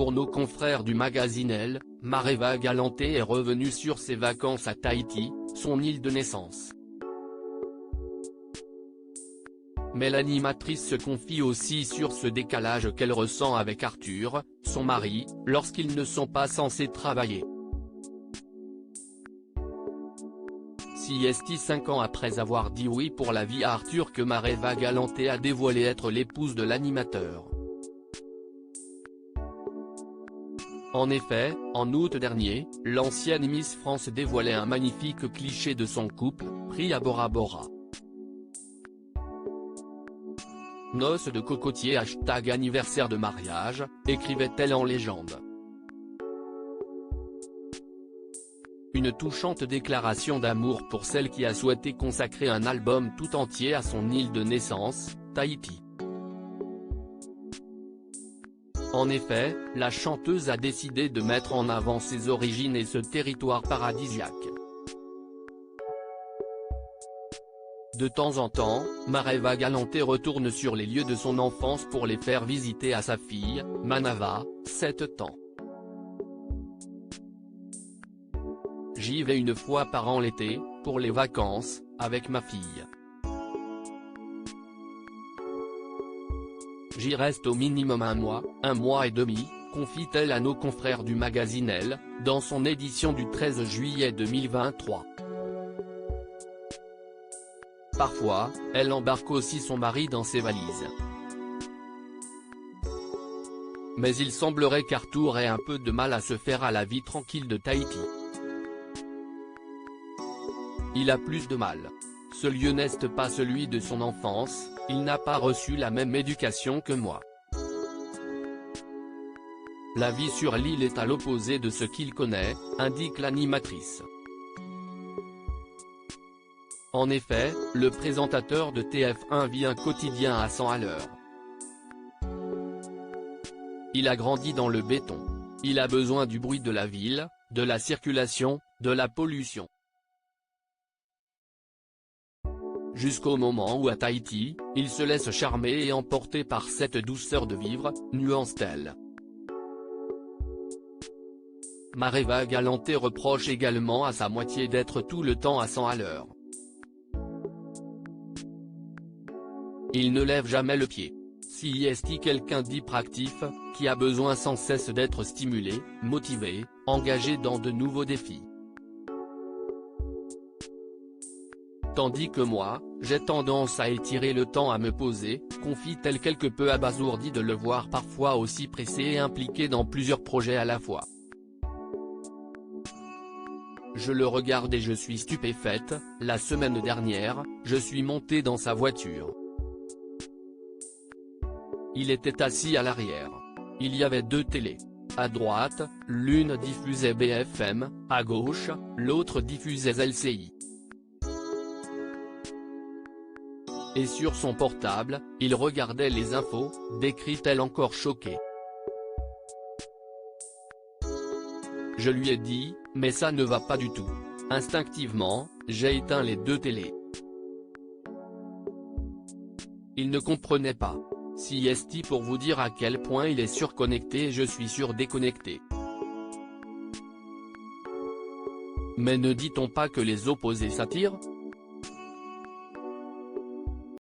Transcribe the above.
Pour nos confrères du magazine Elle, Mareva Galanté est revenue sur ses vacances à Tahiti, son île de naissance. Mais l'animatrice se confie aussi sur ce décalage qu'elle ressent avec Arthur, son mari, lorsqu'ils ne sont pas censés travailler. Si est 5 ans après avoir dit oui pour la vie à Arthur que Mareva Galanté a dévoilé être l'épouse de l'animateur. En effet, en août dernier, l'ancienne Miss France dévoilait un magnifique cliché de son couple, pris à Bora Bora. Noces de cocotier # anniversaire de mariage, écrivait-elle en légende. Une touchante déclaration d'amour pour celle qui a souhaité consacrer un album tout entier à son île de naissance, Tahiti. En effet, la chanteuse a décidé de mettre en avant ses origines et ce territoire paradisiaque. De temps en temps, Mareva Galanté retourne sur les lieux de son enfance pour les faire visiter à sa fille, Manava, 7 ans. J'y vais une fois par an l'été, pour les vacances, avec ma fille. J'y reste au minimum un mois et demi, confie-t-elle à nos confrères du magazine Elle, dans son édition du 13 juillet 2023. Parfois, elle embarque aussi son mari dans ses valises. Mais il semblerait qu'Arthur ait un peu de mal à se faire à la vie tranquille de Tahiti. Il a plus de mal. Ce lieu n'est pas celui de son enfance, il n'a pas reçu la même éducation que moi. La vie sur l'île est à l'opposé de ce qu'il connaît, indique l'animatrice. En effet, le présentateur de TF1 vit un quotidien à 100 à l'heure. Il a grandi dans le béton. Il a besoin du bruit de la ville, de la circulation, de la pollution. Jusqu'au moment où à Tahiti, il se laisse charmer et emporter par cette douceur de vivre, nuance-t-elle. Mareva Galanté reproche également à sa moitié d'être tout le temps à 100 à l'heure. Il ne lève jamais le pied. Si est quelqu'un d'hyperactif, qui a besoin sans cesse d'être stimulé, motivé, engagé dans de nouveaux défis. Tandis que moi, j'ai tendance à étirer le temps à me poser, confie-t-elle quelque peu abasourdie de le voir parfois aussi pressé et impliqué dans plusieurs projets à la fois. Je le regarde et je suis stupéfaite, la semaine dernière, je suis montée dans sa voiture. Il était assis à l'arrière. Il y avait 2 télés. À droite, l'une diffusait BFM, à gauche, l'autre diffusait LCI. Et sur son portable, il regardait les infos, décrit-elle encore choquée. Je lui ai dit, mais ça ne va pas du tout. Instinctivement, j'ai éteint les 2 télés. Il ne comprenait pas. Si est pour vous dire à quel point il est surconnecté et je suis surdéconnecté. Mais ne dit-on pas que les opposés s'attirent ?